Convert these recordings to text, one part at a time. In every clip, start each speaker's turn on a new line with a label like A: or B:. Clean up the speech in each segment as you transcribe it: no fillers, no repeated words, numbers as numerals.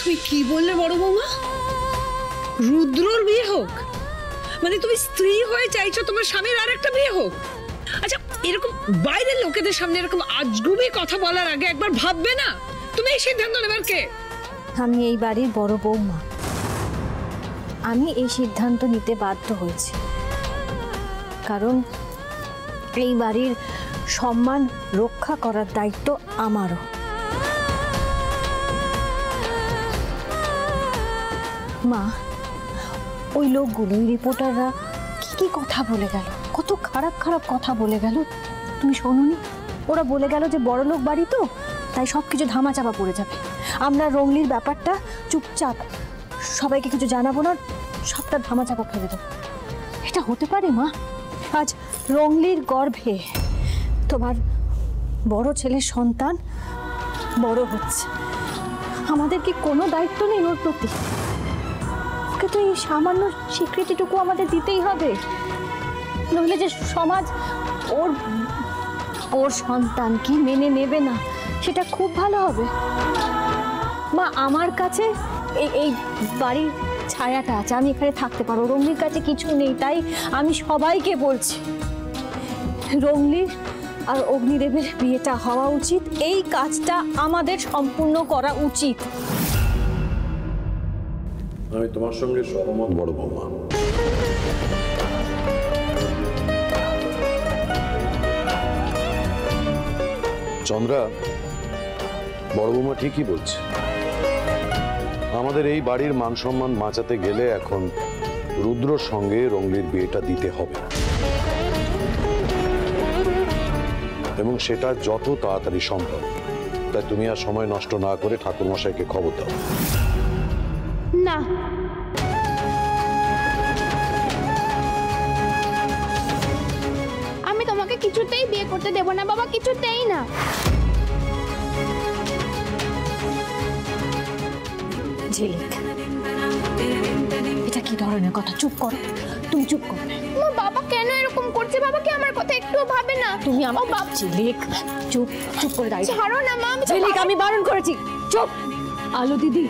A: তুমি কি বললে বড় বৌমা? রুদ্রর বিয়ে হোক? মানে তুমি স্ত্রী হয়ে চাইছো তোমার স্বামীর আর একটা বিয়ে হোক? আচ্ছা, এরকম বাইরের লোকেদের সামনে এরকম আজগুবি কথা বলার আগে একবার ভাববে না? তুমি এই সিদ্ধান্ত নেবার কে?
B: আমি এই বাড়ির বড় বৌমা, আমি এই সিদ্ধান্ত নিতে বাধ্য হয়েছি, কারণ এই বাড়ির সম্মান রক্ষা করার দায়িত্ব আমারও। মা, ওই লোকগুলো, ওই রিপোর্টাররা কি কি কথা বলে গেল, কত খারাপ খারাপ কথা বলে গেল, তুমি শোনোনি? ওরা বলে গেল যে বড়লোক বাড়ি তো, তাই সবকিছু ধামাচাপা পড়ে যাবে। আমরা রঙলির ব্যাপারটা চুপচাপ সবাইকে কিছু জানাবো না, সবটা ধামাচাপা ফেলে দেবো। এটা হতে পারে মা? আজ রঙলির গর্ভে তোমার বড় ছেলের সন্তান বড় হচ্ছে, আমাদের কি কোনো দায়িত্ব নেই ওর প্রতি? ওকে তো এই সামান্য স্বীকৃতিটুকু আমাদের দিতেই হবে, নইলে যে সমাজ ওর ওর সন্তানকে মেনে নেবে না, সেটা খুব ভালো হবে। মা, আমার কাছে এই বাড়ির ছায়াটা আছে, আমি এখানে থাকতে পারবো। রঙলির কাছে কিছু নেই, তাই আমি সবাইকে বলছি রঙলির আর অগ্নিদেবের বিয়েটা হওয়া উচিত। এই কাজটা আমাদের সম্পূর্ণ করা উচিত।
C: আমি তোমার সঙ্গে সহমত বড় বৌমা। চন্দ্রা, বড় বৌমা ঠিকই বলছে। আমাদের এই বাড়ির মান সম্মান বাঁচাতে গেলে এখন রুদ্রর সঙ্গে রঙলির বিয়েটা দিতে হবে, এবং সেটা যত তাড়াতাড়ি সম্ভব। তাই তুমি আর সময় নষ্ট না করে ঠাকুরমশাইকে খবর দাও।
B: না,
D: আমি তোমাকে কিছুতেই বিয়ে করতে দেব না বাবা, কিছুতেই না।
B: ঝিলিক, এটা কি ধরনের কথা? চুপ করো, তুমি চুপ করো।
D: বাবা কেন এরকম করছে? বাবা কি আমার কথা একটু ভাবে না?
B: তুমি আমার বাপ। ঝিলিক, চুপ চুপ করে দাঁড়িয়ে।
D: ছাড়ো না মা।
B: ঝিলিক, আমি বারণ করেছি, চুপ। আলো দিদি,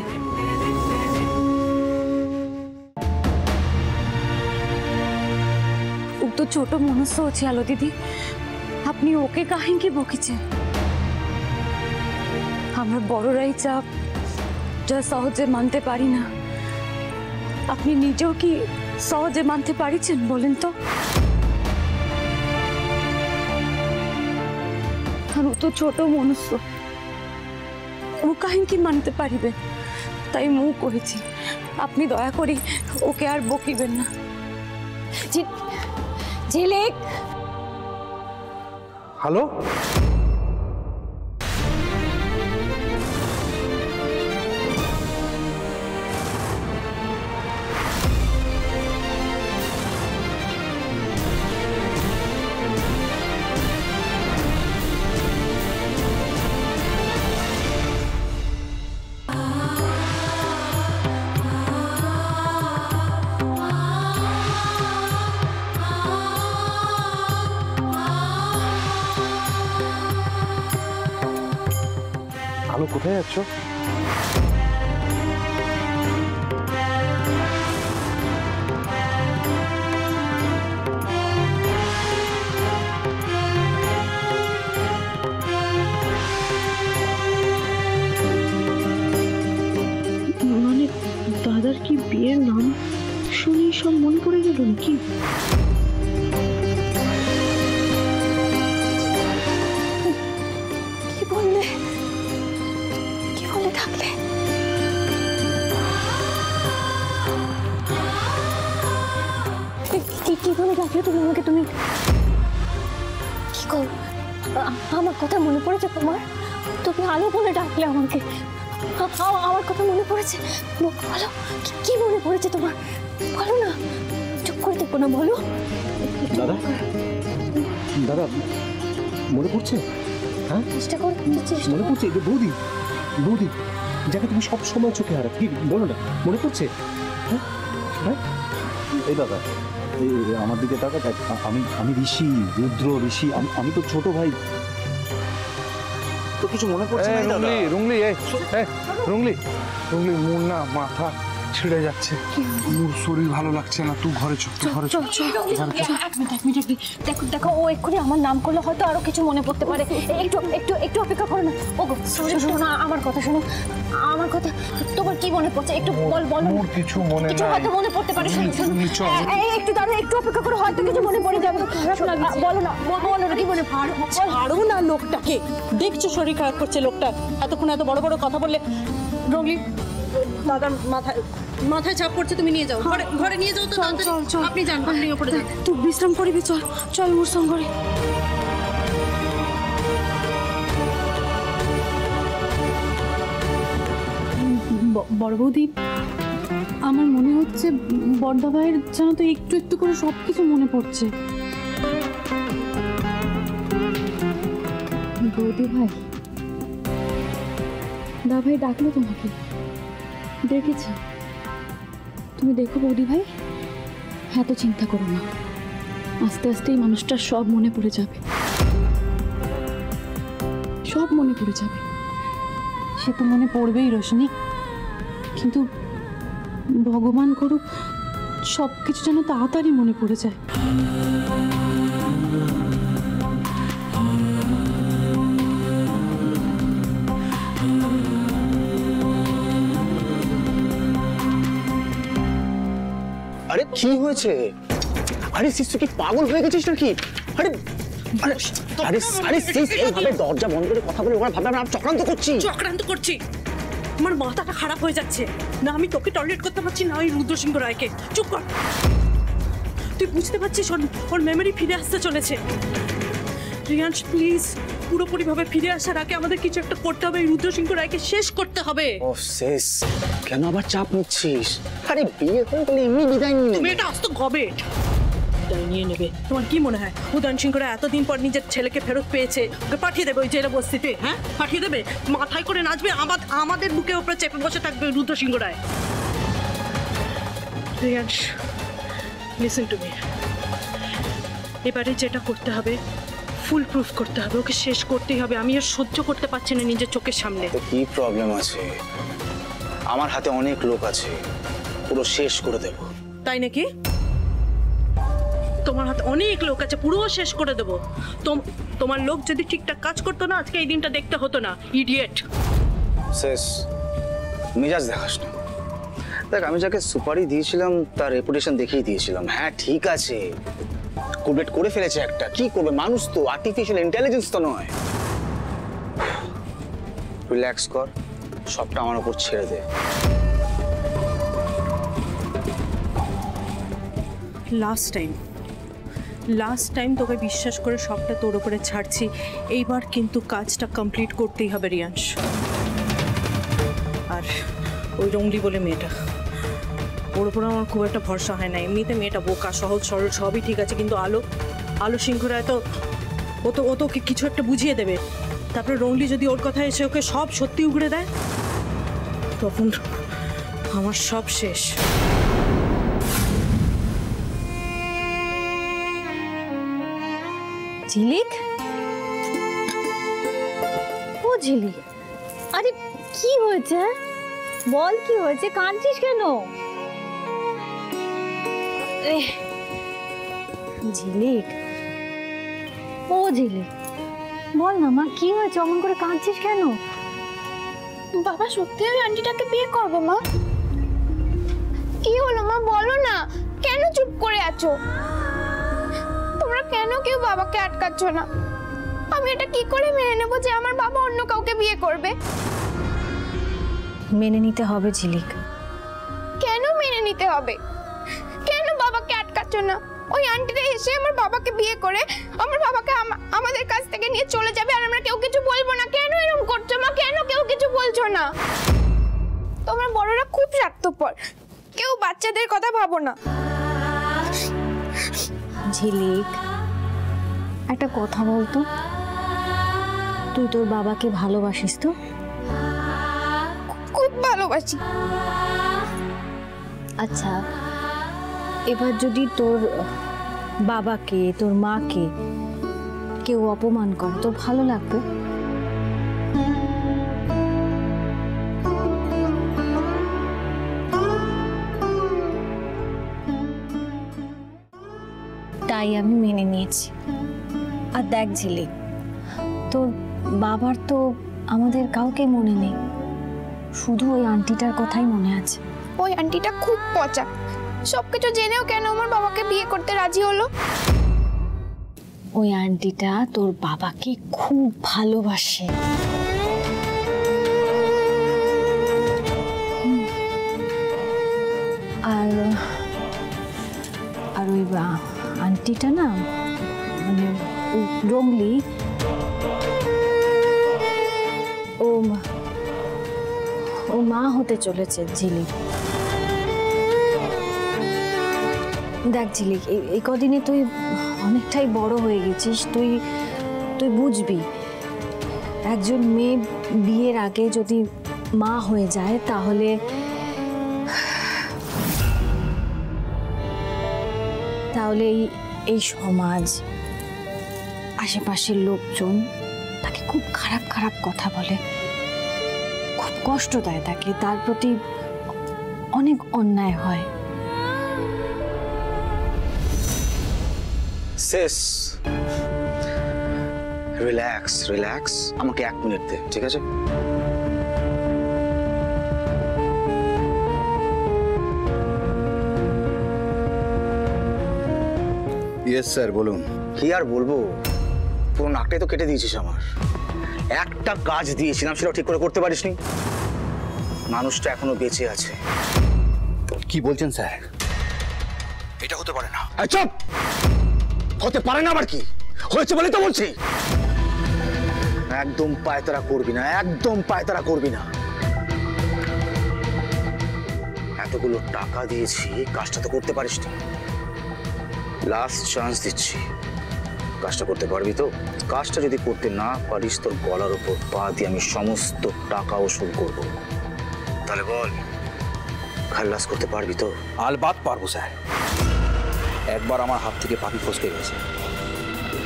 B: ও তো ছোট মনুষ্য আছে। আলো দিদি, আপনি ওকে কাহিনী বকেছেন? আমরা বড়রাই চাপ যা সহজে মানতে পারি না, আপনি নিজেও কি সহজে মানতে পারিছেন বলেন তো? আর ও তো ছোট মনুষ্য, ও কাহিনী মানতে পারিবে, তাই মু করেছি আপনি দয়া করে ওকে আর বকিবেন না। ঝিলিক,
E: হ্যালো, আলো কোথায় যাচ্ছ?
F: মানে দাদার কি বিয়ের নাম শুনে সব মনে পড়ে গেল নাকি?
B: কি বললে? কি বলে থাকলে? কি বলে ডাকলে তুমি আমাকে? তুমি কি কর? আমার কথা মনে পড়েছে তোমার? তুমি আলো বলে ডাকলে আমাকে, আমার কথা মনে পড়েছে? বলো, কি মনে পড়েছে তোমার? বলো না, চুপ করে দেখো না, বলো।
E: দাদা, দাদা মনে পড়ছে? হ্যাঁ,
B: চেষ্টা করো,
E: মনে পড়ছে যে বৌদি, বৌদি যাকে তুমি সব সময় চোখে হারা, কি বলো না, মনে পড়ছে? হ্যাঁ হ্যাঁ।
G: এই দাদা, এই আমার দিকে তাকা, আমি ঋষি, রুদ্র ঋষি, আমি তো ছোট ভাই। তো কিছু মনে পড়ছে না দাদা?
H: রুংলি রুংলি মোর না মাথা ছিঁড়ে যাচ্ছে, মোর শরীর ভালো লাগছে না, তুই ঘরে চল, ঘরে চল।
B: এক মিনিট দেখো দেখো, ও এক্ষুনি আমার নাম করলে হয়তো আরো কিছু মনে পড়তে পারে। একটু একটু একটু অপেক্ষা করো না। ও গো, শোনো না, আমার কথা শোনো, আমার কথা। তোমার কি মনে পড়ছে একটু বলো।
H: মোর কিছু মনে
B: কিছু
H: নাই।
B: হয়তো মনে পড়তে পারে। একটু দাঁড়াও, একটু অপেক্ষা করো, হয়তো কিছু মনে পড়ে যাবে। বলো না, বলো না, কি মনে পড়ে?
F: ছাড়ো না লোকটাকে, দেখছো শরীর খারাপ করছে লোকটা, এতক্ষণ এত বড় বড় কথা বললে। রঙলি, দাদার মাথায় চাপ পড়ছে, তুমি নিয়ে যাও, ঘরে নিয়ে যাও তো। চল, আপনি যান, নিয়ে পড়ে যান।
B: তুই বিশ্রাম করবি, চল মোর সঙ্গে করে।
F: বড় বৌদি, আমার মনে হচ্ছে বড়দা ভাইয়ের যেন তো একটু একটু করে সবকিছু মনে পড়ছে।
B: বৌদি ভাই, দা ভাই ডাকলো তোমাকে, দেখেছি। তুমি দেখো বৌদি ভাই, এত চিন্তা করো না, আস্তে আস্তে এই মানুষটার সব মনে পড়ে যাবে, সব মনে পড়ে যাবে।
F: সে তো মনে পড়বেই রোশনি, কিন্তু ভগবান করুক সব কিছু যেন তাড়াতাড়ি মনে পড়ে যায়।
G: আরে কি হয়েছে? আরে শিশু কি পাগল হয়ে গেছিস নাকি? আরে আরে আরে আরে শিশু এইভাবে দরজা বন্ধ করে কথা বলে ওরা ভাবে আমরা চক্রান্ত করছি।
F: আমার মাথাটা খারাপ হয়ে যাচ্ছে, না আমি তোকে টয়লেট করতে পারছি, না ওই রুদ্রসিংহ রায়কে। চুপ কর, তুই বুঝতে পারছিস ওর মেমরি ফিরে আসতে চলেছে। রিয়াংশ প্লিজ, পুরোপুরি ভাবে ফিরে আসার আগে আমাদের কিছু একটা করতে হবে, এই রুদ্রসিংহ রায়কে শেষ করতে হবে।
G: ও শেষ, কেন আবার চাপ নিচ্ছিস? আরে বিয়ে হয়ে গেলে এমনি বিদায় নিয়ে নেবে।
F: মেয়েটা আস্ত গবেট, বিদায় নিয়ে নেবে। তোমার কি মনে হয় উদয়ন সিংহ রায় এতদিন পর নিজের ছেলেকে ফেরত পেয়েছে, ওকে পাঠিয়ে দেবে ওই জেলে বস্তিতে? হ্যাঁ, পাঠিয়ে দেবে, মাথায় করে নাচবে, আমাদের বুকে উপরে চেপে বসে থাকবে রুদ্রসিংহ রায়। রিয়াংশ, লিসেন টু মি, এবারে যেটা করতে হবে ফুল প্রুফ করতে হবে, ওকে শেষ করতেই হবে। আমি আর সহ্য করতে পারছি না নিজের চোখের সামনে।
G: তো কি প্রবলেম আছে? আমার হাতে অনেক লোক আছে, পুরো শেষ করে দেব।
F: তাই নাকি? তোমার হাতে অনেক লোক আছে, পুরো শেষ করে দেবো? তোমার লোক যদি ঠিকঠাক কাজ করতো না, আজকে এই দিনটা দেখতে হতো না। ইডিয়েট।
G: শেষ, মেজাজ দেখাস না। দেখ, আমি যাকে সুপারি দিয়েছিলাম তার রেপুটেশন দেখিয়ে দিয়েছিলাম। হ্যাঁ ঠিক আছে, কুলবেট করে ফেলেছে একটা, কি করবে? মানুষ তো, আর্টিফিশিয়াল ইন্টেলিজেন্স তো নয়। রিল্যাক্স কর, সবটা আমার উপর ছেড়ে দে।
F: লাস্ট টাইম তোকে বিশ্বাস করে সবটা তোর উপরে ছাড়ছি, এইবার কিন্তু কাজটা কমপ্লিট করতেই হবে রিয়াংশ। আর ওই রঙলি বলে মেয়েটা, ওর উপর আমার খুব একটা ভরসা হয় না। এমনিতে মেয়েটা বোকা, সহজ সরল, সবই ঠিক আছে, কিন্তু আলো সিংহ রায় তো ও তো ওকে কিছু একটা বুঝিয়ে দেবে। তারপরে রঙলি যদি ওর কথা এসে ওকে সব সত্যি উগড়ে দেয়, তখন আমার সব শেষ।
B: ঝিলিক, ও ঝিলিক, আরে কি হয়েছে? বল কি হয়েছে, কাঁদছিস কেন? ঝিলিক, ও ঝিলিক, বল না মা, কি হয়েছে? অমন করে কাঁদছিস কেন?
D: বাবা সত্যি ওই আন্টিটাকে বিয়ে করবে মা? কি হলো মা, বলো না, কেন চুপ করে আছো? তোমরা কেন কেউ বাবাকে আটকাচ্ছ না? আমি এটা কি করে মেনে নেব যে আমার বাবা অন্য কাউকে বিয়ে করবে?
B: মেনে নিতে হবে ঝিলিক।
D: কেন মেনে নিতে হবে? কেন বাবাকে আটকাচ্ছ না? ওই আন্টিটা এসে আমার বাবাকে বিয়ে করে আমার বাবাকে আমাদের কাছ থেকে নিয়ে চলে যাবে, আর আমরা কেউ কিছু বলবো না। কেন এরকম করছো মা? কেন কেউ কিছু বলছো না? তোমরা বড়রা খুব স্বার্থপর, কেউ বাচ্চাদের কথা ভাবো না।
B: ঝিলিক, একটা কথা বলতো, তুই তোর বাবাকে ভালোবাসিস তো?
D: খুব ভালোবাসি।
B: আচ্ছা, এবার যদি তোর বাবাকে, তোর মাকে কেউ অপমান করে, তোর ভালো লাগবে? তাই আমি মেনে নিয়েছি। আর দেখ ঝিলিক, তোর বাবার তো আমাদের কাউকে মনে নেই, শুধু ওই আন্টিটার কথাই মনে আছে।
D: ওই আন্টিটা খুব পচা, সবকিছু জেনেও কেন আমার বাবাকে বিয়ে করতে রাজি হলো?
B: ওই আন্টিটা তোর বাবাকে খুব ভালোবাসে। আর আর ওই আন্টিটা না, মানে রংলি, ও মা হতে চলেছে ঝিলিক। দেখ ঝিলিক, এই কদিনে তুই অনেকটাই বড় হয়ে গেছিস, তুই বুঝবি একজন মেয়ে বিয়ের আগে যদি মা হয়ে যায় তাহলে এই সমাজ, আশেপাশের লোকজন তাকে খুব খারাপ খারাপ কথা বলে, খুব কষ্ট দেয় তাকে, তার প্রতি অনেক অন্যায় হয়।
G: শেষ, রিল্যাক্স রিল্যাক্স, আমাকে 1 মিনিট দে, ঠিক আছে?
C: ইয়েস স্যার, বলুন।
G: কি আর বলবো, পুরো নাকটাই তো কেটে দিয়েছিস আমার। একটা কাজ দিয়েছিলাম সেটা ঠিক করে করতে পারিসনি। মানুষটা এখনো বেঁচে আছে।
C: কি বলছেন স্যার?
G: এটা হতে পারে না। চুপ! হতে পারে না আবার কি হয়েছে বলে তো বলছি। একদম পায়তারা করবি না, একদম পায়তারা করবি না। এতগুলো টাকা দিয়েছি, কাজটা তো করতে পারিসনি। লাস্ট চান্স দিচ্ছি, কাজটা করতে পারবি তো? কাজটা যদি করতে না পারিস, তোর গলার উপর পা দিয়ে আমি সমস্ত টাকা ওসুল করবো। তাহলে বল, খালাস করতে পারবি তো?
I: আলবাত পারবো স্যার। একবার আমার হাত থেকে পাখি ফসকে গেছে,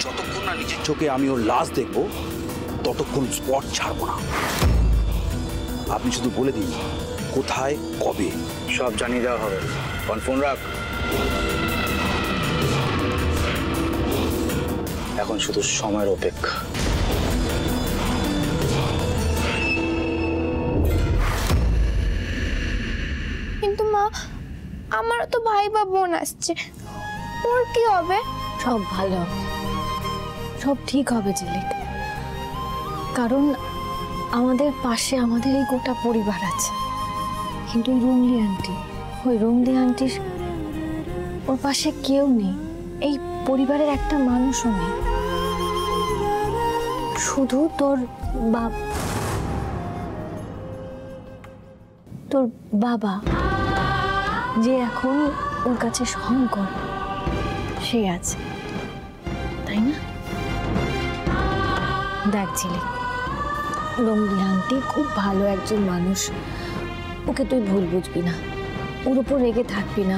I: যতক্ষণ না নিজের চোখে আমি ওর লাশ দেখবো ততক্ষণ স্পট ছাড়বো না। আপনি শুধু বলে দিন কোথায়, কবে,
G: সব জানিয়ে দেওয়া হবে। ফোন রাখ। এখন শুধু সময়ের অপেক্ষা।
D: কিন্তু মা, আমারও তো ভাই বা বোন আসছে, ওর কি হবে?
B: সব ভালো হবে, সব ঠিক হবে ঝিলিক, কারণ আমাদের পাশে আমাদের এই গোটা পরিবার আছে। কিন্তু ওই রংলি আন্টির ওর পাশে কেউ নেই, এই পরিবারের একটা মানুষও নেই, শুধু তোর বাবা যে এখন ওর কাছে শঙ্কর, সে আছে, তাই না? দেখ ঝিলিক, রংলি আন্টি খুব ভালো একজন মানুষ, ওকে তুই ভুল বুঝবি না, ওর উপর রেগে থাকবি না।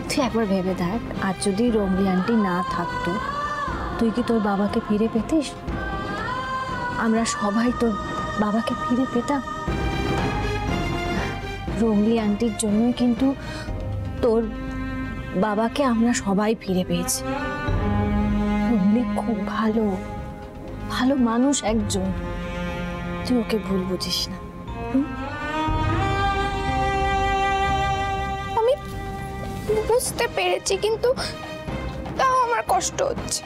B: তুই একবার ভেবে দেখ, আর যদি রংলি আন্টি না থাকতো, তুই কি তোর বাবাকে ফিরে পেতিস? আমরা সবাই তোর বাবাকে ফিরে পেতাম? রংলি আন্টির জন্যই কিন্তু তোর বাবাকে আমরা সবাই ফিরে পেয়েছি। রংলি খুব ভালো ভালো মানুষ একজন, তুই ওকে ভুল বুঝিস না।
D: আমি বুঝতে পেরেছি, কিন্তু তাও আমার কষ্ট হচ্ছে।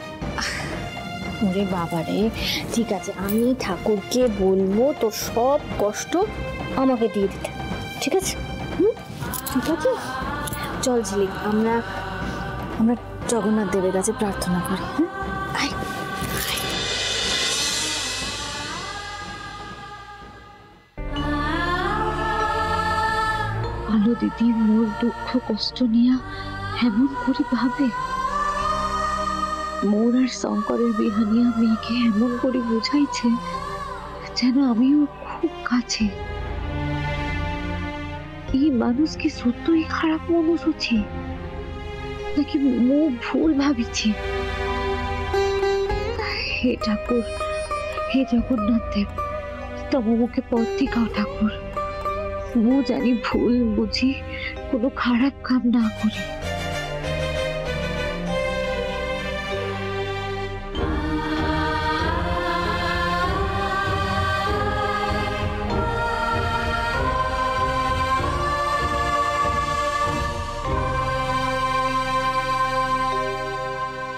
B: ওরে বাবারে, ঠিক আছে, আমি ঠাকুরকে বলবো তোর সব কষ্ট আমাকে দিয়ে দিতে, ঠিক আছে? ঠিক আছে, চল ঝিলিক, আমরা জগন্নাথ দেবের কাছে প্রার্থনা করি। হ্যাঁ,
J: আলো দিদি মোর দুঃখ কষ্ট নিয়া এমন করে ভাবে, মোর আর শঙ্করের বিহানিয়া মেয়েকে এমন করে বুঝাইছে যেন আমি ওর খুব কাছে। এই মানুষ কি সত্যই খারাপ মানুষ হচ্ছে, নাকি মুখ ভুল ভাবিছি? হে ঠাকুর, হে জগন্নাথ দেব, তব মুখে পথ দেখাও ঠাকুর। মু জানি ভুল বুঝি কোনো খারাপ কাম না করি।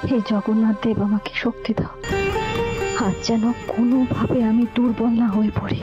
J: হে জগন্নাথ দেব আমাকে শক্তি দাও, আজ যেন কোনোভাবে আমি দুর্বল না হয়ে পড়ি।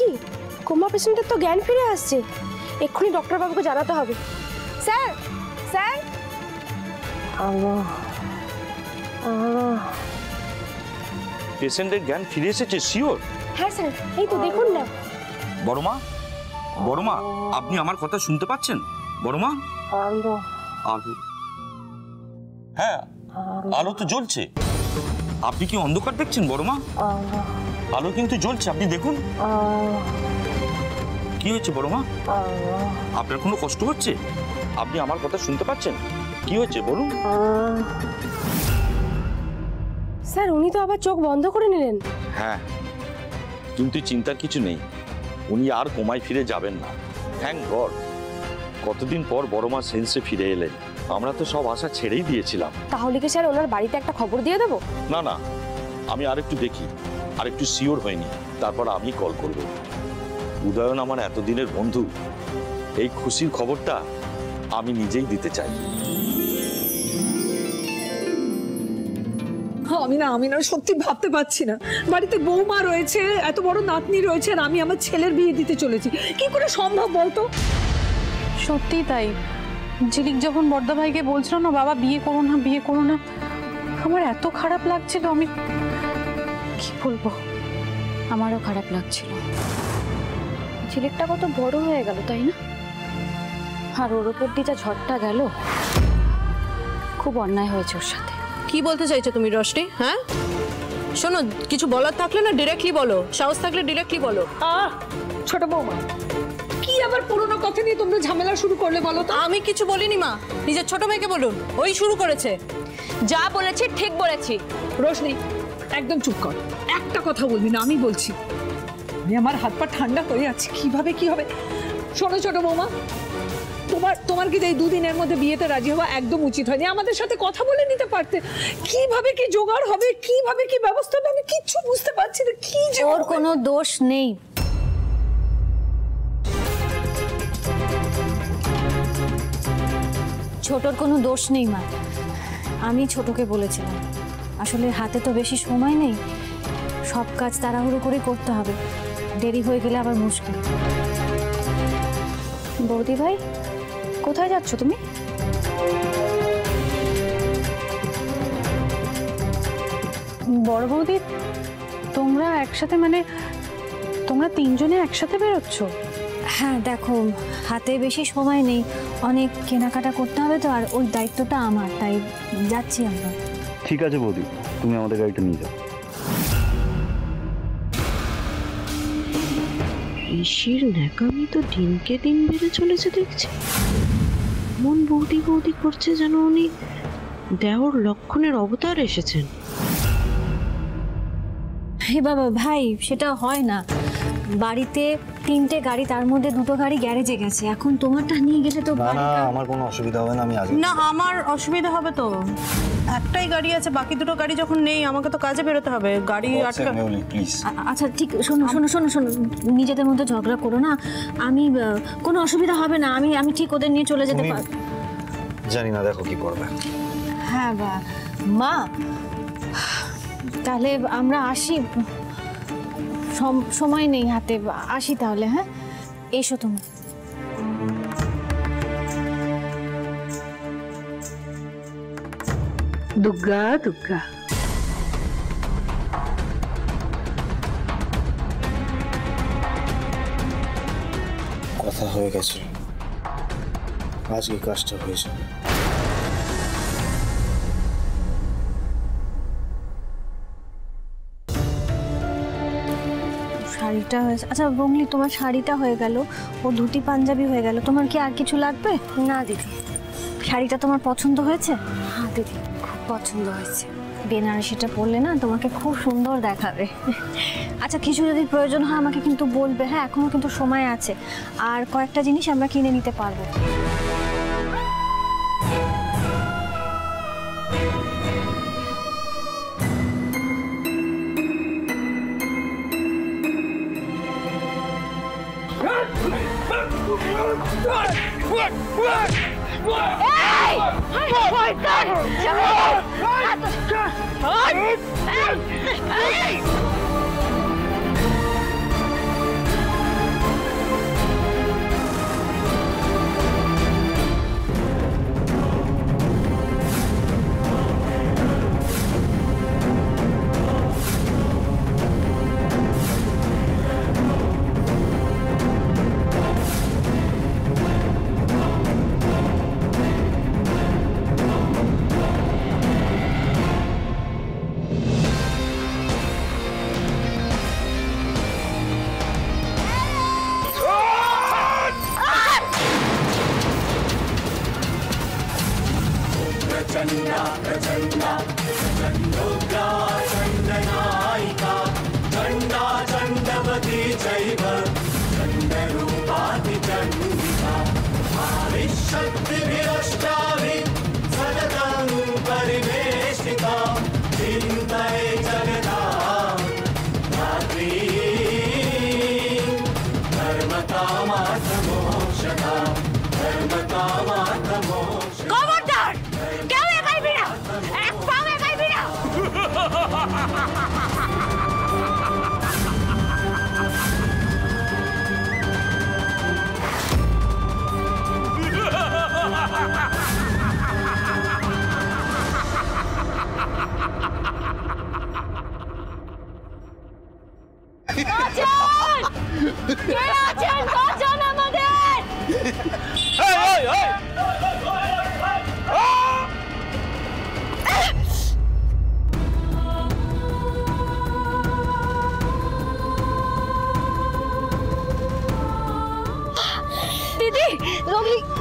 K: কি কোমা পেশেন্টের তো জ্ঞান ফিরে আসছে, এক্ষুনি ডক্টর বাবুকে জানাতে হবে। স্যার স্যার
I: পেশেন্টের জ্ঞান ফিরে এসেছে শিওর?
K: হ্যাঁ স্যার, এই তো দেখুন না।
I: বড়মা, বড়মা, আপনি আমার কথা শুনতে পাচ্ছেন? বড়মা, আলো, হ্যাঁ আলো তো জ্বলছে। আপনি কি অন্ধকার দেখছেন বড়মা? আলো কিন্তু জ্বলছে, আপনি দেখুন। কি হয়েছে বড়মা? আপনার কোনো কষ্ট হচ্ছে? আপনি আমার কথা শুনতে পাচ্ছেন? কি হয়েছে বলুন।
K: স্যার উনি তো আবার চোখ বন্ধ করে নিলেন।
I: হ্যাঁ, কিন্তু চিন্তার কিছু নেই, উনি আর কোমায় ফিরে যাবেন না। Thank god. কতদিন পর বড়মা সেন্সে ফিরে এলেন। আমরা তো সব আশা ছেড়েই দিয়েছিলাম।
K: তাহলে কি স্যার ওনার বাড়িতে একটা খবর দিয়ে দেবো?
I: না না, আমি আরেকটু দেখি, আরেকটু শিওর হয়নি, তারপর আমি কল করব। উদয়ন আমার এতদিনের বন্ধু, এই খুশির খবরটা আমি নিজেই দিতে চাই।
A: আমি না সত্যি ভাবতে পারছি না, বাড়িতে বৌমা রয়েছে, এত বড় নাতনি রয়েছে, আর আমি আমার ছেলের বিয়ে দিতে চলেছি। কি করে সম্ভব বলতো?
B: সত্যি তাই। ঝিলিক যখন বড়দা ভাইকে বলছিল না বাবা বিয়ে করো না, বিয়ে করো না, আমার এত খারাপ লাগছিল, আমি কি বলবো।
J: আমারও খারাপ লাগছিল। ঝিলিকটা কত বড় হয়ে গেল তাই না? আর ওর উপর দিয়ে যা ঝড়টা গেল, খুব অন্যায় হয়েছে ওর সাথে।
F: কি বলতে চাইছো তুমি রোশনি? হ্যাঁ শোনো, কিছু বলার থাকলে না ডিরেক্টলি বলো, সাহস থাকলে ডিরেক্টলি বলো।
A: ছোট বৌমা, কি আবার পুরনো কথা নিয়ে তোমরা ঝামেলা শুরু করলে বলো তো?
F: আমি কিছু বলিনি মা, নিজের ছোট মেয়েকে বলুন, ওই শুরু করেছে।
K: যা বলেছি ঠিক বলেছি।
A: রোশনি একদম চুপ কর, একটা কথা বলবি না, আমি বলছি। আমি আমার হাত পা ঠান্ডা হয়ে আছে, কিভাবে কি হবে। শোনো ছোট বৌমা, তোমার কি এই দুদিনের মধ্যে বিয়েতে রাজি হওয়া একদম উচিত হয়নি। আমাদের সাথে কথা বলে নিতে পারতে। কিভাবে কি জোগাড় হবে, কিভাবে কি ব্যবস্থা হবে, আমি কিচ্ছু বুঝতে পারছি না। কি যে
J: ওর কোনো দোষ নেই। ছোটর কোনো দোষ নেই মা, আমি ছোটকে বলেছিলাম। আসলে হাতে তো বেশি সময় নেই, সব কাজ তাড়াহুড়ো করে করতে হবে, দেরি হয়ে গেলে আবার মুশকিল। বৌদি ভাই, কোথায় যাচ্ছ তুমি?
B: বড় বৌদি, তোমরা একসাথে, মানে তোমরা তিনজনে একসাথে বেরোচ্ছ?
J: হ্যাঁ দেখো, হাতে বেশি সময় নেই, অনেক কেনাকাটা করতে হবে তো, আর ওই দায়িত্বটা আমার, তাই যাচ্ছি আমরা।
L: ঠিক আছে বৌদি, তুমি আমাদের গাড়িটা নিয়ে যাও।
J: ঋষির ন্যাকামি তো দিনকে দিন বেড়ে চলেছে দেখছি। মন বৌদি বৌদি করছে যেন উনি দেওর লক্ষণের অবতার এসেছেন। হে বাবা ভাই, সেটা হয় না। বাড়িতে 3টে গাড়ি, তার মধ্যে 2টো গাড়ি গ্যারেজে গেছে, এখন তোমারটা নিয়ে গেলে তো
G: না না, আমার কোনো অসুবিধা হবে না, আমি আগে।
F: না আমার অসুবিধা হবে তো, একটাই গাড়ি আছে, বাকি দুটো গাড়ি যখন নেই আমাকে তো কাজে বেরোতে হবে, গাড়ি আটকা।
G: প্লিজ
J: আচ্ছা ঠিক, শোনো শোনো শোনো শোনো, নিজেদের মধ্যে ঝগড়া করো না। আমি কোনো অসুবিধা হবে না, আমি ঠিক ওদের নিয়ে চলে যেতে পারবো।
G: জানি না, দেখো কি করবে।
J: হ্যাঁ মা, তাহলে আমরা আসি, সময় নেই হাতে, আসি তাহলে। হ্যাঁ এসো তুমি। দুর্গা দুর্গা।
G: কথা হয়ে গেছে, আজকে কাজটা হয়ে যাবে।
B: শাড়িটা হয়েছে। আচ্ছা রুমলি, তোমার শাড়িটা হয়ে গেল, ও ধুতি পাঞ্জাবি হয়ে গেল, তোমার কি আর কিছু লাগবে?
J: না দিদি।
B: শাড়িটা তোমার পছন্দ হয়েছে?
J: হ্যাঁ দিদি, খুব পছন্দ হয়েছে।
B: বেনারসিটা পরলে না তোমাকে খুব সুন্দর দেখাবে। আচ্ছা কিছু যদি প্রয়োজন হয় আমাকে কিন্তু বলবে, হ্যাঁ এখনো কিন্তু সময় আছে, আর কয়েকটা জিনিস আমরা কিনে নিতে পারবো।
J: দিদি,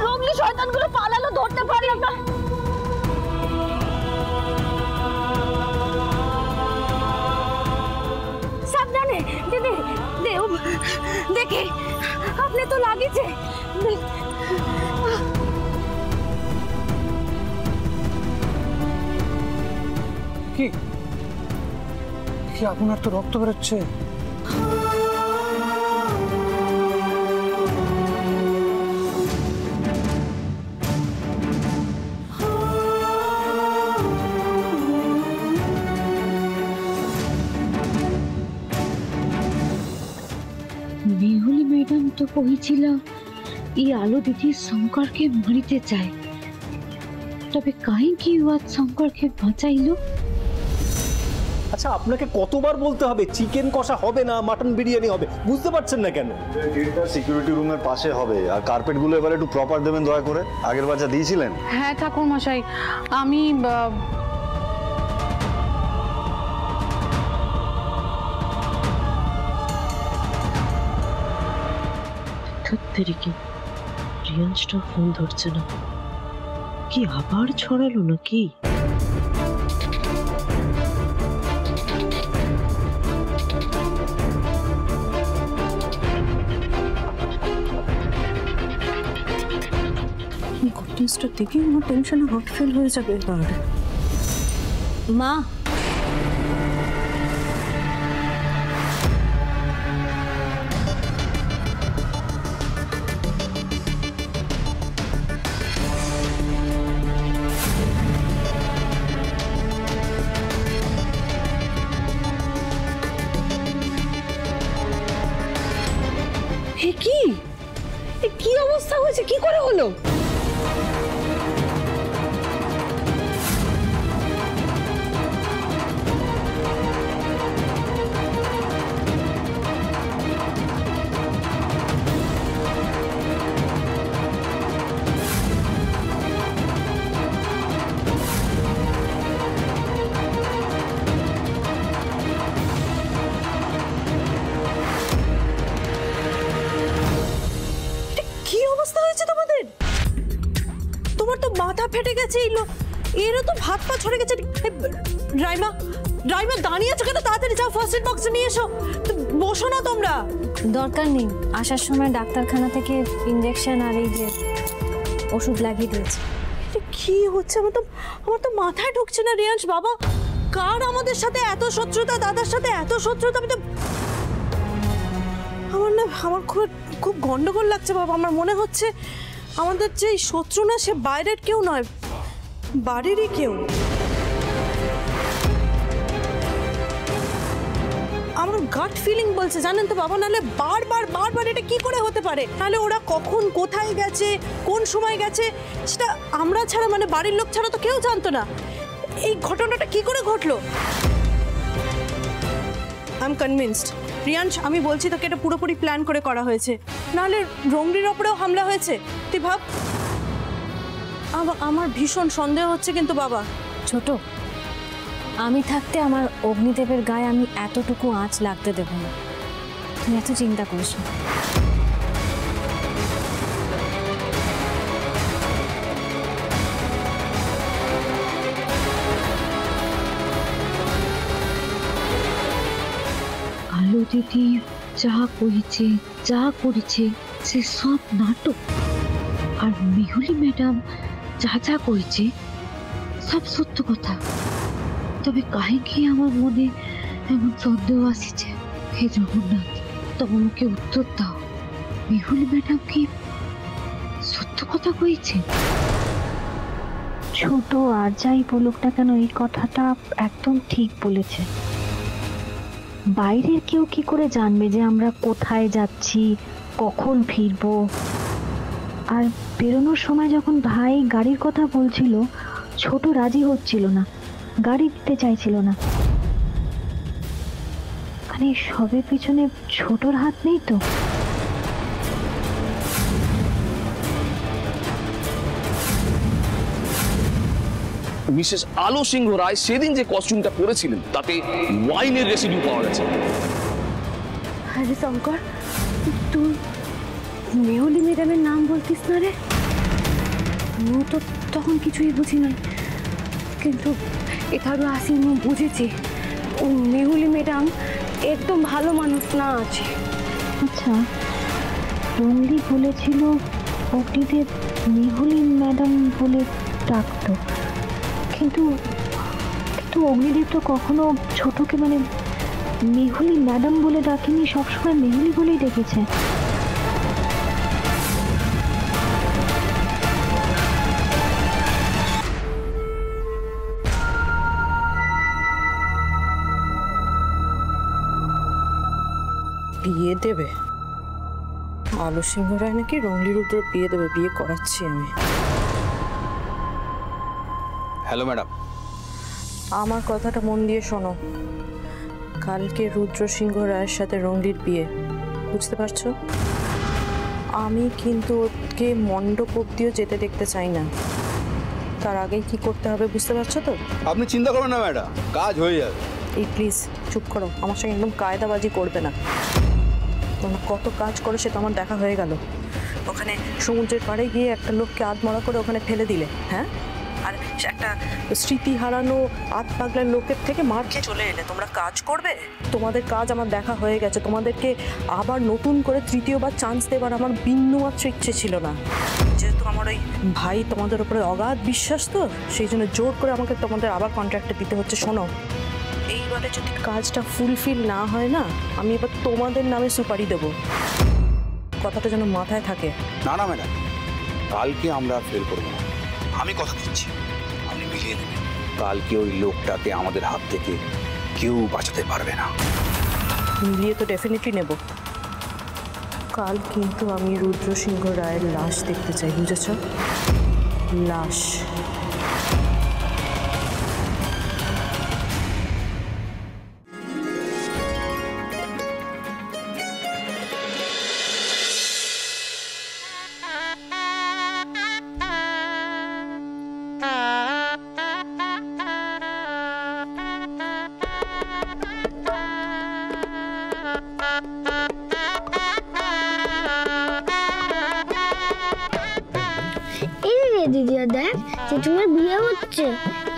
J: রোগলি শয়তানগুলো পালালো, ধরতে পারলাম না। সাবধানে দিদি, দেও দেখে আপনি তো লাগিছে।
H: কি কি আপনার তো রক্ত বেরোচ্ছে।
M: মেহুলি ম্যাডাম তো কইছিল এই আলো দিদি শঙ্করকে মারিতে চায়, তবে কাহিকি ওয়াজ শঙ্করকে বাঁচাইলো?
E: আচ্ছা আপনাকে কতবার বলতে হবে চিকেন কষা হবে না, মাটন বিরিয়ানি হবে, বুঝতে পারছেন না কেন?
L: এটা সিকিউরিটি রুমের পাশে হবে, আর কার্পেট গুলো এবারে একটু প্রপার দেবেন দয়া করে। আগের বার যা দিয়েছিলেন।
N: হ্যাঁ ঠাকুর মশাই, আমি
M: সত্যিকে রিয়ান্সটা ফোন ধরছে না, কি আবার ছড়ালো নাকি?
F: ঘটনাটা দেখে আমার টেনশনে হার্ট ফেল হয়ে যাবে এবার।
B: মা,
A: কি অবস্থা হয়েছে, কি করে হলো?
F: মাথা ফেটে গেছে, এরও তো ভাত পা ছড়ে গেছে। রাইমা, রাইমা দাঁড়িয়ে আছো কেন? তাড়াতাড়ি যাও, ফার্স্ট এড বক্সে নিয়ে এসো। বসো না তোমরা।
B: দরকার নেই, আসার সময় ডাক্তারখানা থেকে ইঞ্জেকশন আর এই যে ওষুধ লাগিয়ে দিয়েছে।
F: কি হচ্ছে? আমার তো মাথায় ঢুকছে না রিয়াংশ। বাবা, কার আমাদের সাথে এত শত্রুতা, দাদার সাথে এত শত্রুতা? আমার খুব গন্ডগোল লাগছে বাবা। আমার মনে হচ্ছে আমাদের যে শত্রু না, সে বাইরের কেউ নয়, বাড়িরই কেউ। আমার গাট ফিলিং বলছে, জানেন তো বাবা, নাহলে বারবার এটা কি করে হতে পারে? নাহলে ওরা কখন কোথায় গেছে, কোন সময় গেছে, সেটা আমরা ছাড়া, মানে বাড়ির লোক ছাড়া তো কেউ জানতো না। এই ঘটনাটা কি করে ঘটলো? আই এম কনভিন্সড রিয়াংশ, আমি বলছি তোকে, এটা পুরোপুরি প্ল্যান করে করা হয়েছে। নাহলে রঙ্গলির ওপরেও হামলা হয়েছে। তুই ভাব। আমার ভীষণ সন্দেহ হচ্ছে কিন্তু বাবা।
B: ছোট, আমি থাকতে আমার অগ্নিদেবের গায়ে আমি এতটুকু আঁচ লাগতে দেব না, তুমি এত চিন্তা করিস না।
M: আলো দিদি যা করেছে, যা করেছে সে সব নাটক। আর মেহুলি ম্যাডাম যা যা করেছে সব সত্য কথা। তবে কাহিনী আমার মনে এমন সন্দেহ আসছে। হে জগন্নাথ, তোমাকে উত্তর দাও, মেহুলি ম্যাডাম কি সত্য কথা কইছে?
B: ছোট আর যাই বলুক না কেন, এই কথাটা একদম ঠিক বলেছে। বাইরের কেউ কি করে জানবে যে আমরা কোথায় যাচ্ছি, কখন ফিরবো? আর বেরোনোর সময় যখন ভাই গাড়ির কথা বলছিল, ছোট রাজি হচ্ছিল না, গাড়ি দিতে চাইছিল না। মানে সবের পিছনে ছোটর হাত নেই তো?
O: মিসেস আলো সিংহ রায় সেদিন যে কস্টিউমটা পরেছিলেন তাতে ওয়াইনের রেসিডিউ পাওয়া গেছে।
B: আরে শঙ্কর, তুই মেহুলি ম্যাডামের নাম বলতিস না রে? আমিও তো তখন কিছুই বুঝি নাই, কিন্তু এখানে আসি আমি বুঝেছি ও মেহুলি ম্যাডাম একদম ভালো মানুষ না আছে। আচ্ছা, রঙ্গলি বলেছিল অগ্নিদেব মেহুলি ম্যাডাম বলে ডাকতো, কিন্তু অগ্নিদেব তো কখনো ছোটকে মানে মেহুলি ম্যাডাম বলে ডাকেনি, সবসময় মেহুলি বলেই ডেকেছে।
F: বিয়ে দেবে আলো সিংহ রায় নাকি রঙ্গলির উত্তর বিয়ে দেবে? বিয়ে করাচ্ছি আমি।
I: হ্যালো ম্যাডাম,
F: আমার কথাটা মন দিয়ে শোনো। কালকে রুদ্র সিংহ রায়ের সাথে রঙ্গলির বিয়ে, বুঝতে পারছো? আমি কিন্তু ওকে মণ্ডপ অব্দিও যেতে দেখতে চাই না। তার আগেই কি করতে হবে বুঝতে পারছো তো?
I: আপনি চিন্তা করবেন না ম্যাডাম, কাজ হয়ে যাবে।
F: এই প্লিজ চুপ করো, আমার সঙ্গে একদম কায়দাবাজি করবে না। তোমরা কত কাজ করো সে তো আমার দেখা হয়ে গেল। ওখানে সমুদ্রের পাড়ে গিয়ে একটা লোককে আধমরা করে ওখানে ফেলে দিলে, হ্যাঁ? আর একটা স্মৃতি হারানো আধ পাগলার লোকের থেকে মার খেয়ে চলে এলে। তোমরা কাজ করবে? তোমাদের কাজ আমার দেখা হয়ে গেছে। তোমাদেরকে আবার নতুন করে তৃতীয়বার চান্স দেবার আমার বিন্দুমাত্র ইচ্ছে ছিল না। যেহেতু আমার ওই ভাই তোমাদের উপরে অগাধ বিশ্বাস, তো সেই জন্য জোর করে আমাকে তোমাদের আবার কন্ট্রাক্টটা দিতে হচ্ছে। শোনো, এইবারে যদি কাজটা ফুলফিল না হয় না, আমি এবার তোমাদের নামে সুপারি দেবো। কথাটা যেন মাথায় থাকে।
I: না না ম্যাডাম, কালকে আমরা আর ফেল করবো না। আমি কথা দিচ্ছি, আপনি মিলিয়ে দেবেন। কালকে ওই লোকটাকে আমাদের হাত থেকে কেউ বাঁচাতে পারবে না।
F: মিলিয়ে তো ডেফিনেটলি নেব। কাল কিন্তু আমি রুদ্র সিংহ রায়ের লাশ দেখতে চাই, বুঝেছ? লাশ।
P: দিদিয়া দেখ জেঠুমার বিয়ে হচ্ছে,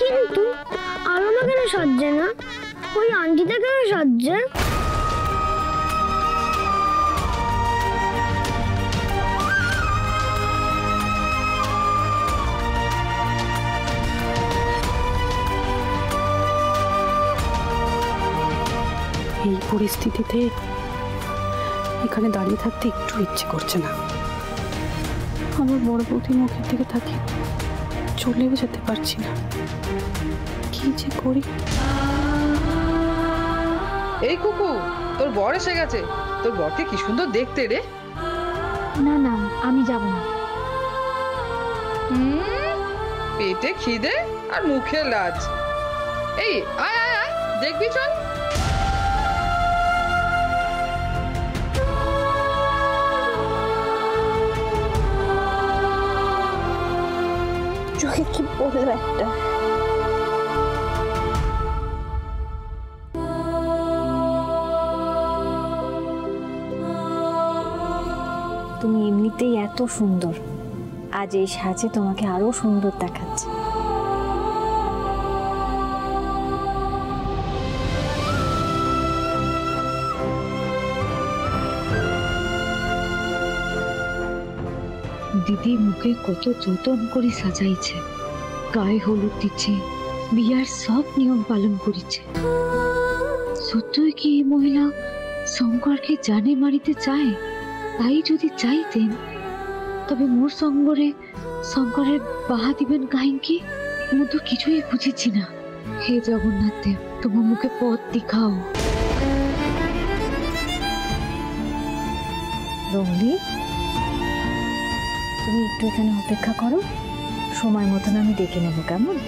P: কিন্তু আলোটা কেন সাজছে না? ওই আন্টিটা কেন সাজছে?
N: এই পরিস্থিতিতে এখানে দাঁড়িয়ে থাকতে একটু ইচ্ছে করছে না। আমার বড় বৌদির মুখের দিকে তাকিয়ে চলেও যেতে পারছি না। কি যে করি।
A: এই কুকু, তোর বর এসে গেছে। তোর বরকে কি সুন্দর দেখতে রে।
M: না না, আমি যাব না।
A: পেটে খিদে আর মুখে লাজ। এই আয় আয় আয়, দেখবি চল।
B: চোখে কি পড়লো একটা। তুমি এমনিতেই এত সুন্দর, আজ এই সাজে তোমাকে আরো সুন্দর দেখাচ্ছে।
M: দিদি মুখে কত যতন করে সাজাইছে, গায়ে হলুদ দিচ্ছে, বিয়ার সব নিয়ম পালন করেছে। সত্যই কি এই মহিলা শঙ্করকে জানে মারিতে চায়? তাই যদি চাইতেন তবে মোর সঙ্গরে শঙ্করের বাহা দিবেন কাহিঁকি? আমি তো কিছুই বুঝেছি না। হে জগন্নাথ দেব, তোমার মুখে পথ দেখাও।
B: রঙ্গলি, তুমি একটু এখানে অপেক্ষা করো, সময় মতন আমি ডেকে নেব, কেমন?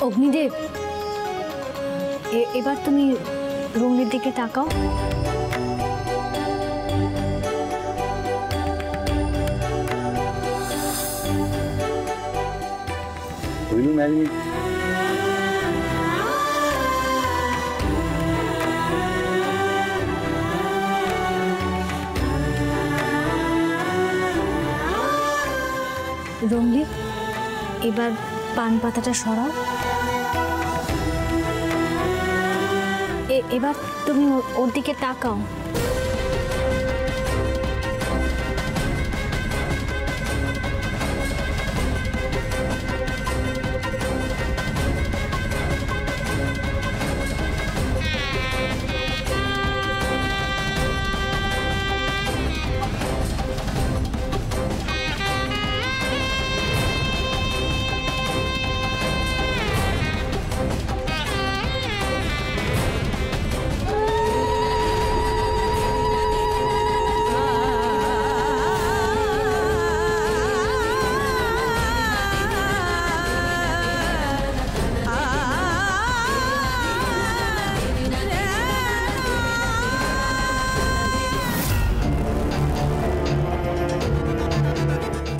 B: অগ্নিদেব, এবার তুমি রঙ্গির দিকে তাকাও। রঙ্গি, এবার পান পাতাটা সরাও। এবার তুমি ওর দিকে তাকাও।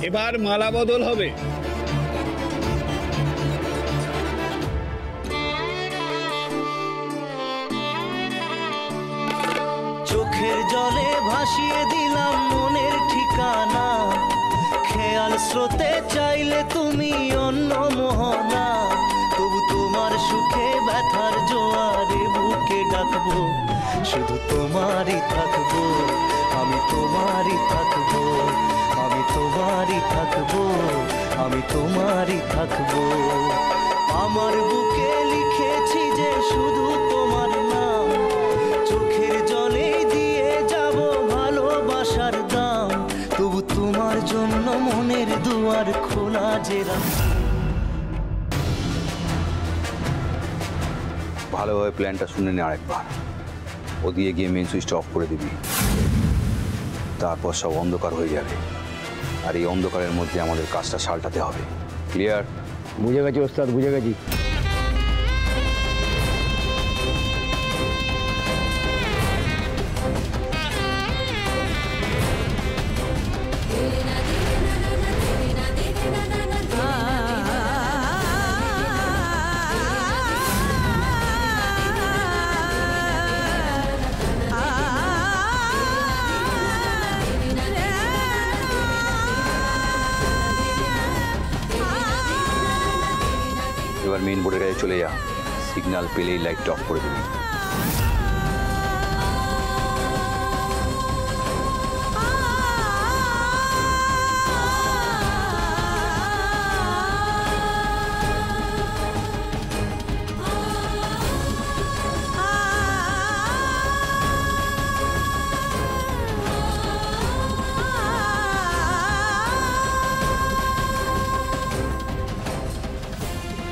Q: এবার মালা বদল হবে।
R: চোখের জলে ভাসিয়ে দিলাম মনের ঠিকানা, খেয়াল স্রোতে চাইলে তুমি অন্য মোহনা, তবু তোমার সুখে ব্যথার জোয়ারে বুকে ডাক থাকবো, শুধু তোমারই থাকবো, আমি তোমারই থাকবো, আমি তোমারই থাকবো, আমি তোমারই থাকবো। আমার বুকে লিখেছি যে শুধু তোমার নাম, চোখের জলে দিয়ে যাব ভালোবাসার দাম, তবু তোমার জন্য মনের দুয়ার খোলা যে রাখবো।
I: ভালোভাবে প্ল্যানটা শুনে নে আরেকবার। ও দিয়ে গিয়ে মেন সুইচটা অফ করে দিবি, তারপর সব অন্ধকার হয়ে যাবে, আর এই অন্ধকারের মধ্যে আমাদের কাজটা সালটাতে হবে। ক্লিয়ার?
Q: বুঝে গেছি ওস্তাদ, বুঝে গেছি।
I: এবার মেইন বোর্ডের কাছে চলে যা, সিগন্যাল পেলেই লাইটটা অফ করে দিবি।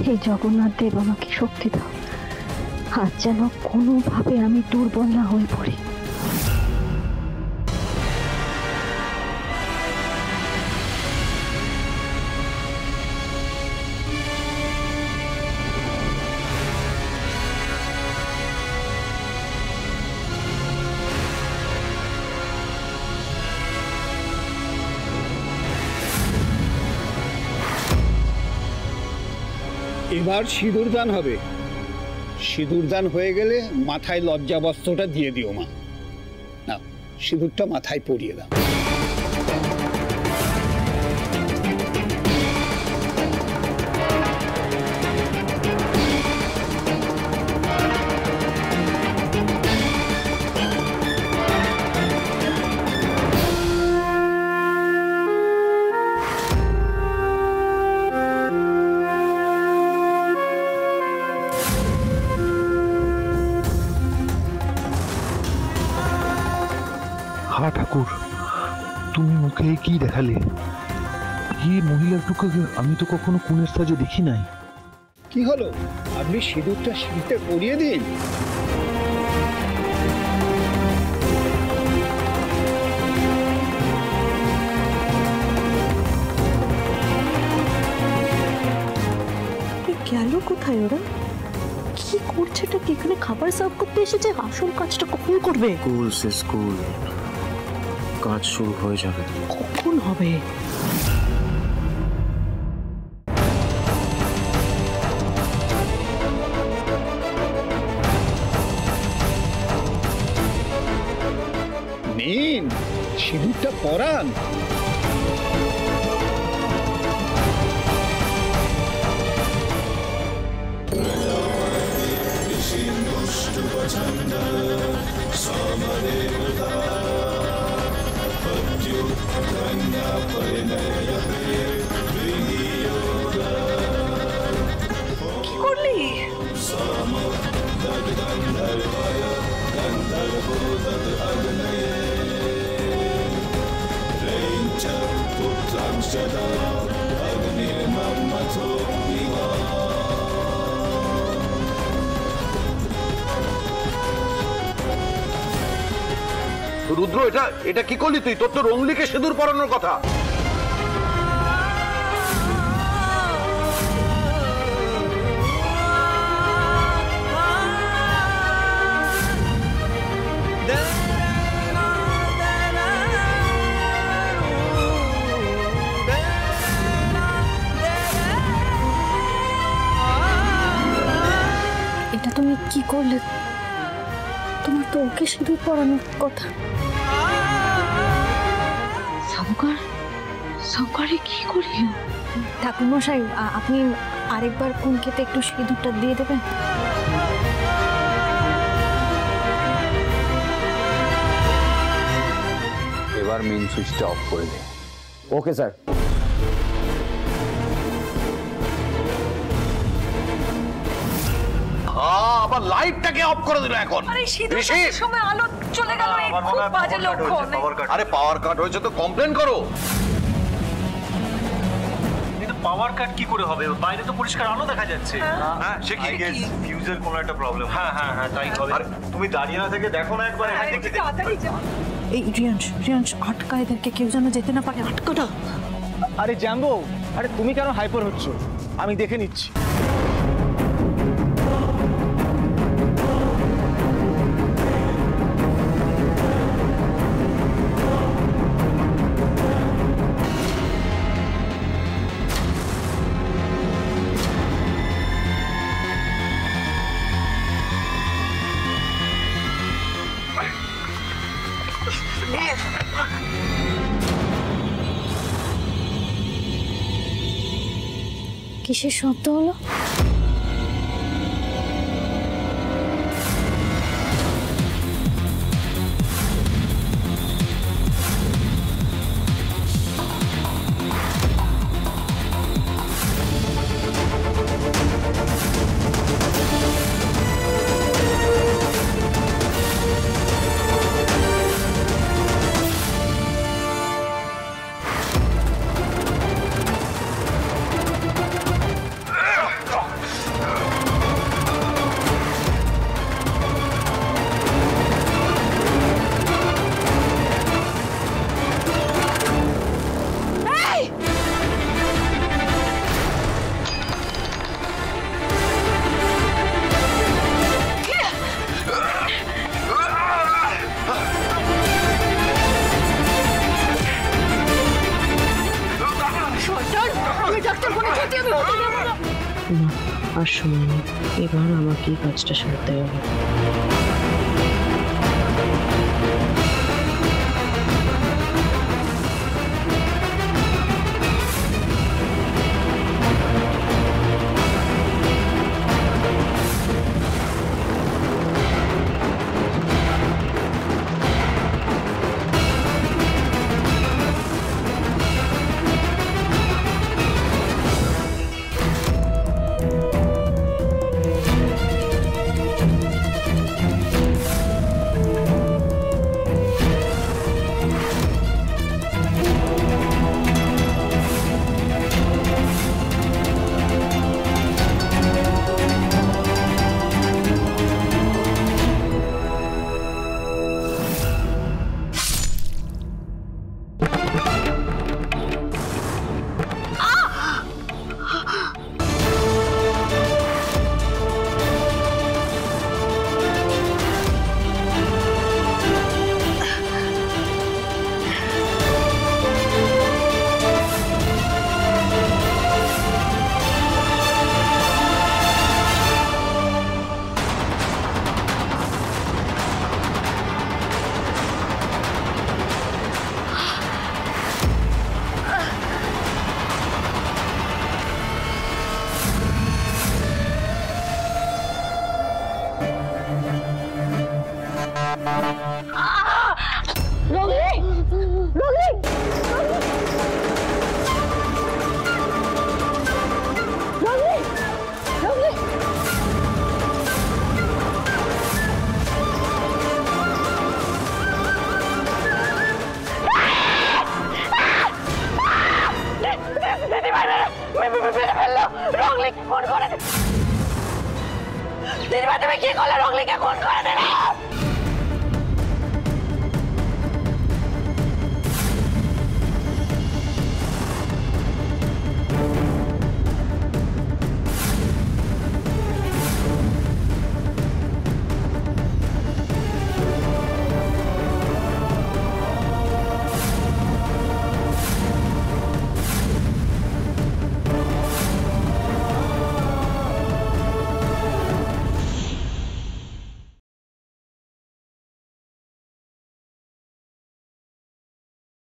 B: হে জগন্নাথ দেব, আমাকে শক্তি দাও, আজ যেন কোনোভাবে আমি দুর্বল না হয়ে পড়ি।
Q: এবার সিঁদুরদান হবে। সিঁদুরদান হয়ে গেলে মাথায় লজ্জা বস্ত্রটা দিয়ে দিও মা। না, সিঁদুরটা মাথায় পরিয়ে দাও।
H: হা ঠাকুর, তুমি মুখে কি দেখালে? এই মহিলাটুকে আমি তো কখনো কোণের সাজে দেখি নাই।
Q: কি হলো, আপনি সিঁদুরটা সিঁড়িতে পরিয়ে দিন।
F: গেল কোথায় ওরা? কি করছে এটা? এখানে খাবার সার্ভ করতে এসেছে, আসল কাজটা কখন করবে?
E: স্কুল সে স্কুল, কাজ শুরু হয়ে যাবে।
F: কখন হবে?
Q: নিন, সিঁদুরটা পরান।
F: কি করলি?
C: রুদ্র, এটা কি করলি তুই? তোর তো রঙ্গলিকে সিঁদুর পরানোর কথা।
B: এটা তুমি কি করলে? তোমার তো ওকে সিঁদুর পরানোর কথা।
M: শঙ্করে কি করিল?
B: ঠাকুরমশাই, আপনি আরেকবার কুনকেতে একটু সিঁদুরটা দিয়ে দেবেন।
I: এবার মেইন সুইচটা অফ করে দে।
S: Okay sir.
C: আবার লাইটটাকে অফ করে দিল এখন।
A: আরে শীতের সময় আলো চলে গেল, এই খুব বাজে লক্ষণ।
C: আরে পাওয়ার কাট হয়েছে তো কমপ্লেন করো।
L: কিন্তু পাওয়ার কাট কি করে হবে? বাইরে তো পরিষ্কার আলো দেখা যাচ্ছে। হ্যাঁ সে কি ফিউজের কোনো একটা প্রবলেম। হ্যাঁ তাই হবে। আরে তুমি দাঁড়িয়ে না থেকে দেখো না একবার।
F: এই রিয়াংশ আটকা, এদেরকে কেউ যেন যেতে না পারে, আটকাটা।
S: আরে জ্যাম্বো, আরে তুমি কেন হাইপার হচ্ছ? আমি দেখে নিচ্ছি।
J: কিসের শব্দ হলো?
T: আর সময় নেই, এবার আমাকেই কাজটা সারতে হবে।
A: তুমি কি করলে? রংলিকে খুন করে দিলে।